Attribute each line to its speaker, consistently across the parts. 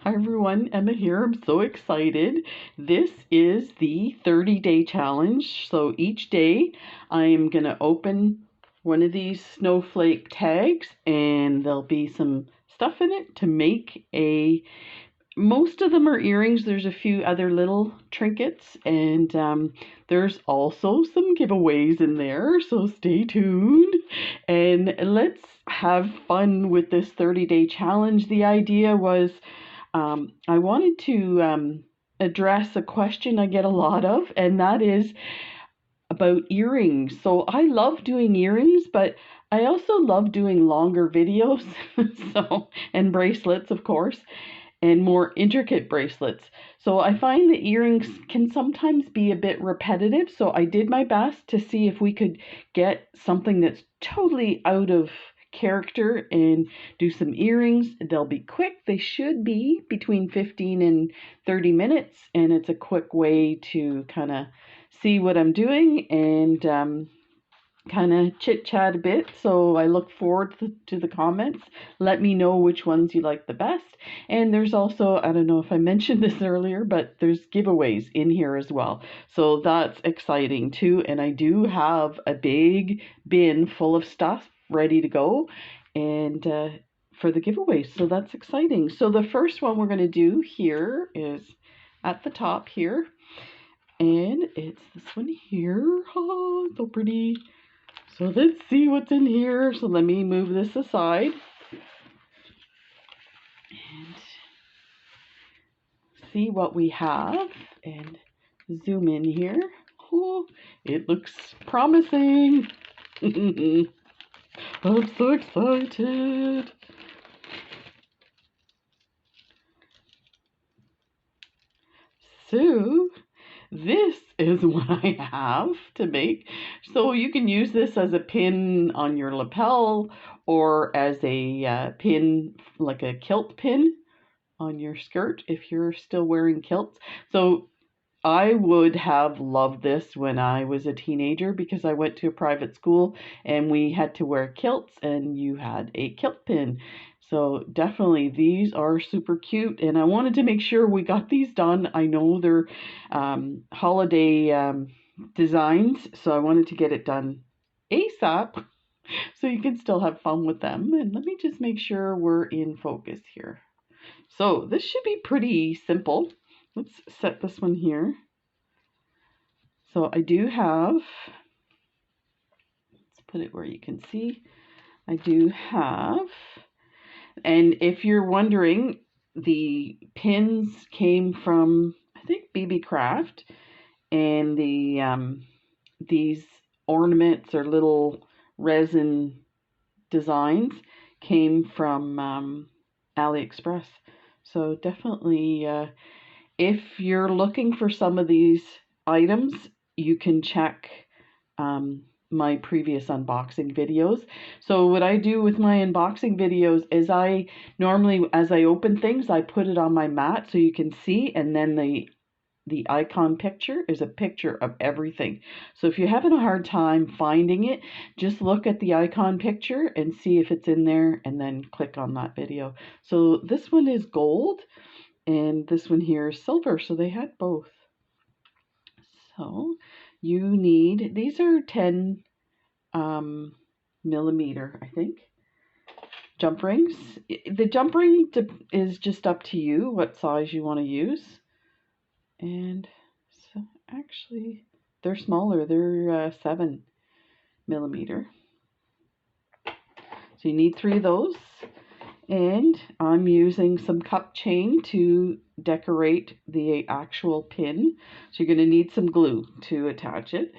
Speaker 1: Hi everyone, Emma here. I'm so excited. This is the 30-day challenge. So each day I'm going to open one of these snowflake tags and there'll be some stuff in it to make a most of them are earrings. There's a few other little trinkets, and there's also some giveaways in there, so stay tuned. And let's have fun with this 30-day challenge. The idea was I wanted to address a question I get a lot of, and that is about earrings. So I love doing earrings, but I also love doing longer videos, so and bracelets, of course, and more intricate bracelets. So I find the earrings can sometimes be a bit repetitive. So I did my best to see if we could get something that's totally out of character and do some earrings. They'll be quick. They should be between 15 and 30 minutes. And it's a quick way to kind of see what I'm doing and kind of chit chat a bit. So I look forward to the comments. Let me know which ones you like the best. And there's also, I don't know if I mentioned this earlier, but there's giveaways in here as well. So that's exciting too. And I do have a big bin full of stuff ready to go and for the giveaways. So that's exciting. So the first one we're going to do here is at the top here. And it's this one here. Oh, so pretty. So let's see what's in here. So let me move this aside and see what we have and zoom in here. Oh, it looks promising. I'm so excited. So this is what I have to make. So you can use this as a pin on your lapel or as a pin, like a kilt pin on your skirt if you're still wearing kilts. So I would have loved this when I was a teenager because I went to a private school and we had to wear kilts and you had a kilt pin. So definitely these are super cute and I wanted to make sure we got these done. I know they're holiday designs, so I wanted to get it done ASAP so you can still have fun with them. And let me just make sure we're in focus here. So this should be pretty simple. Let's set this one here. So I do have, let's put it where you can see, I do have, and if you're wondering, the pins came from, I think, BB Craft, and these ornaments or little resin designs came from AliExpress. So definitely, if you're looking for some of these items, you can check my previous unboxing videos. So what I do with my unboxing videos is I normally, as I open things, I put it on my mat so you can see, and then the icon picture is a picture of everything. So if you're having a hard time finding it, just look at the icon picture and see if it's in there and then click on that video. So this one is gold and this one here is silver, so they had both. So you need, these are 10 millimeter, I think, jump rings. The jump ring is just up to you what size you want to use. And so actually they're smaller, they're 7 millimeter. So you need 3 of those. And I'm using some cup chain to decorate the actual pin. So you're going to need some glue to attach it.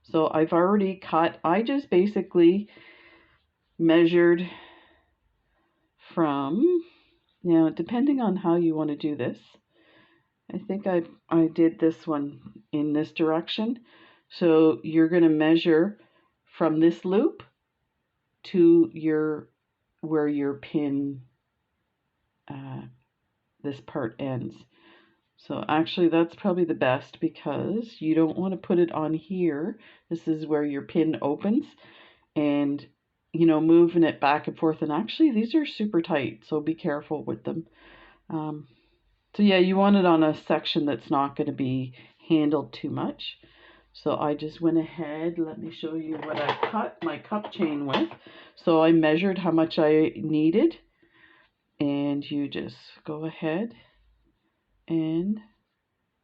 Speaker 1: So I've already cut, I just basically measured from, now depending on how you want to do this, I think I did this one in this direction. So you're going to measure from this loop to where your pin, this part ends. So actually that's probably the best because you don't want to put it on here. This is where your pin opens and, you know, moving it back and forth. And actually these are super tight, so be careful with them. Um, so yeah, you want it on a section that's not going to be handled too much. So I just went ahead, let me show you what I cut my cup chain with. So I measured how much I needed, and you just go ahead and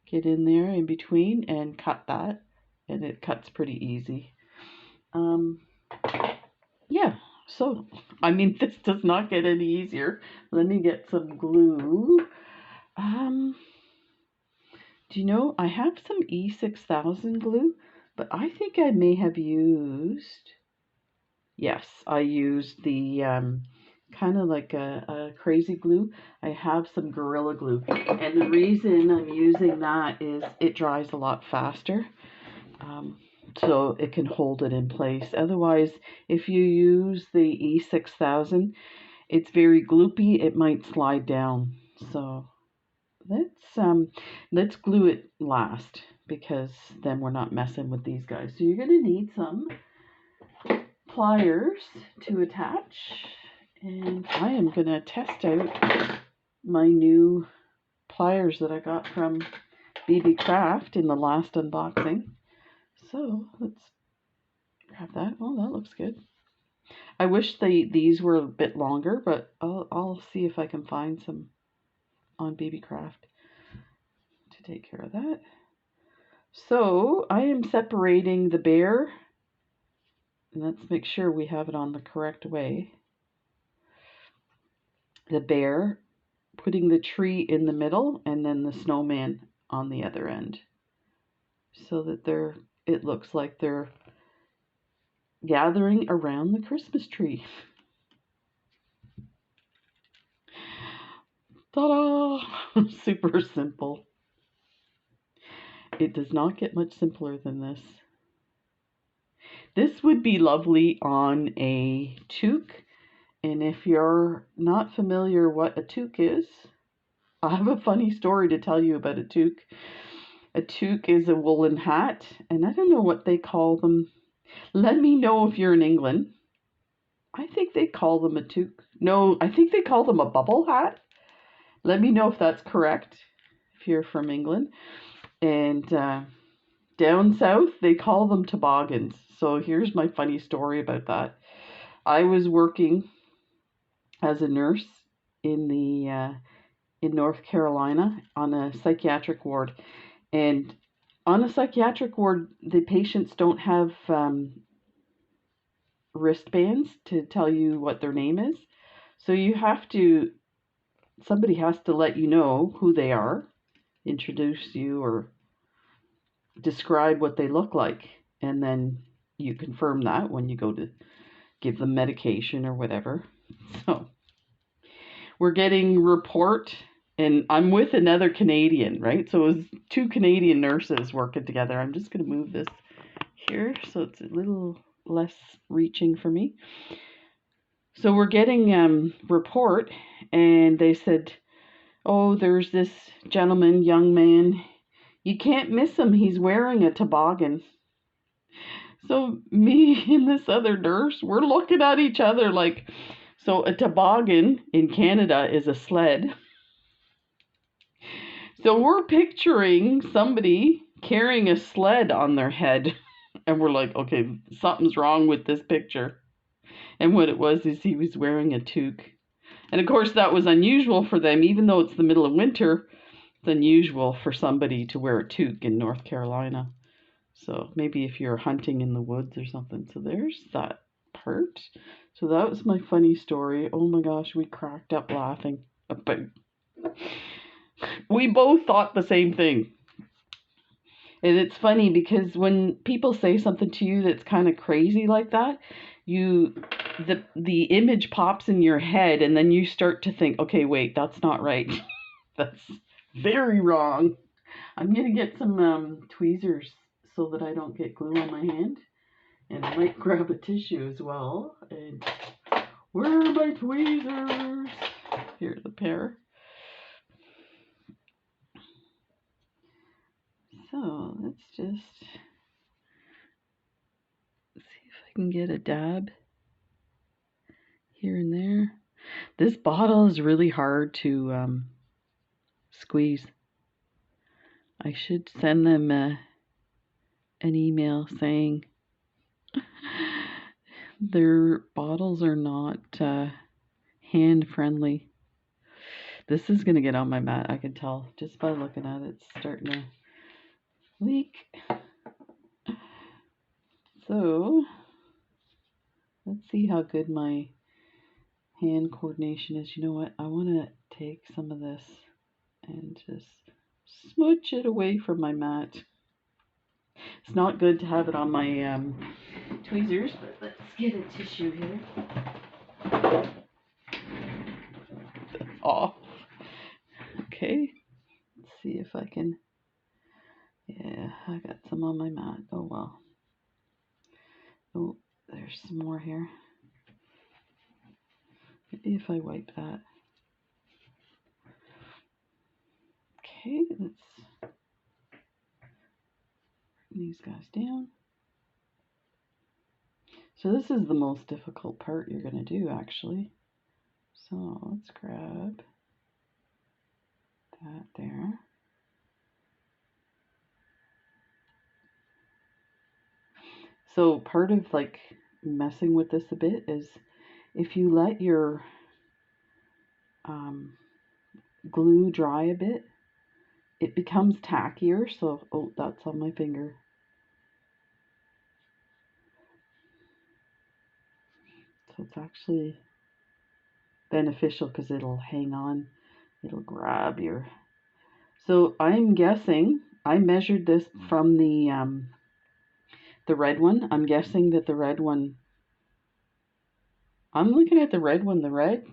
Speaker 1: get in there in between and cut that, and it cuts pretty easy. Um, yeah, so I mean, this does not get any easier. Let me get some glue. Um, do you know, I have some E6000 glue, but I think I may have used, yes, I used the kind of like a crazy glue. I have some Gorilla Glue, and the reason I'm using that is it dries a lot faster. Um, so it can hold it in place. Otherwise, if you use the E6000, it's very gloopy. It might slide down. So let's glue it last, because then we're not messing with these guys. So you're gonna need some pliers to attach, and I am gonna test out my new pliers that I got from BB Craft in the last unboxing. So let's grab that. Oh, that looks good. I wish these were a bit longer, but I'll see if I can find some on BB Craft to take care of that. So I am separating the bear, and let's make sure we have it on the correct way. The bear, putting the tree in the middle, and then the snowman on the other end, so that it looks like they're gathering around the Christmas tree. Ta-da! Super simple. It does not get much simpler than this. This would be lovely on a toque, and if you're not familiar what a toque is, I have a funny story to tell you about a toque. A toque is a woolen hat, and I don't know what they call them. Let me know if you're in England. I think they call them a toque. No, I think they call them a bubble hat. Let me know if that's correct, if you're from England. And down south, they call them toboggans. So here's my funny story about that. I was working as a nurse in in North Carolina on a psychiatric ward, and on a psychiatric ward, the patients don't have wristbands to tell you what their name is. So somebody has to let you know who they are, introduce you, or describe what they look like, and then you confirm that when you go to give them medication or whatever. So we're getting report, and I'm with another Canadian, right? So it was two Canadian nurses working together. I'm just going to move this here so it's a little less reaching for me. So we're getting report, and they said, oh, there's this gentleman, young man. You can't miss him. He's wearing a toboggan. So me and this other nurse, we're looking at each other like, so a toboggan in Canada is a sled. So we're picturing somebody carrying a sled on their head. And we're like, okay, something's wrong with this picture. And what it was is he was wearing a toque. And of course, that was unusual for them, even though it's the middle of winter. It's unusual for somebody to wear a toque in North Carolina. So maybe if you're hunting in the woods or something. So there's that part. So that was my funny story. Oh my gosh, we cracked up laughing. But we both thought the same thing. And it's funny because when people say something to you that's kind of crazy like that, the image pops in your head, and then you start to think, okay, wait, that's not right. That's very wrong. I'm gonna get some tweezers so that I don't get glue on my hand, and I might grab a tissue as well. And where are my tweezers? Here's a pair. So let's just see if I can get a dab here and there. This bottle is really hard to squeeze. I should send them an email saying their bottles are not hand friendly. This is going to get on my mat, I can tell just by looking at it. It's starting to leak. So let's see how good my hand coordination is. You know what? I want to take some of this and just smooch it away from my mat. It's not good to have it on my tweezers, but let's get a tissue here. That's off. Okay, let's see if I can. Yeah, I got some on my mat. Oh well. Oh, there's some more here. Maybe if I wipe that. Okay, let's bring these guys down. So this is the most difficult part you're going to do, actually. So let's grab that there. So part of like messing with this a bit is if you let your glue dry a bit, it becomes tackier. So, oh, that's on my finger. So it's actually beneficial because it'll hang on, it'll grab your. So I'm guessing, I measured this from the red one. I'm guessing that the red one, I'm looking at the red one, the red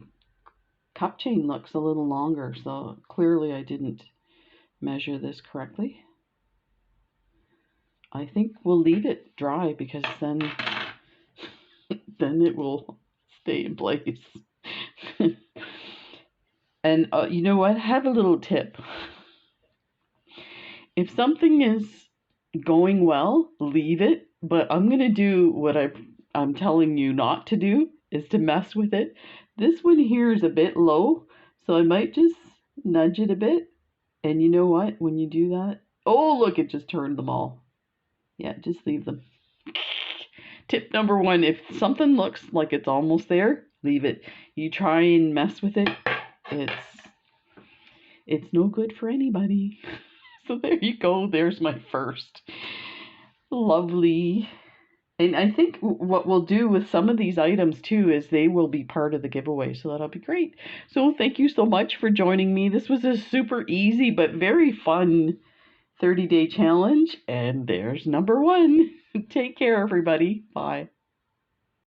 Speaker 1: cup chain looks a little longer, so clearly I didn't measure this correctly. I think we'll leave it dry because then it will stay in place. And you know what? Have a little tip. If something is going well, leave it. But I'm going to do what I'm telling you not to do, is to mess with it. This one here is a bit low, so I might just nudge it a bit. And you know what? When you do that, oh, look, it just turned them all. Yeah, just leave them. Tip number one, if something looks like it's almost there, leave it. You try and mess with it, it's no good for anybody. So there you go. There's my first. Lovely. And I think what we'll do with some of these items too is they will be part of the giveaway. So that'll be great. So thank you so much for joining me. This was a super easy but very fun 30-day challenge. And there's number one. Take care, everybody. Bye.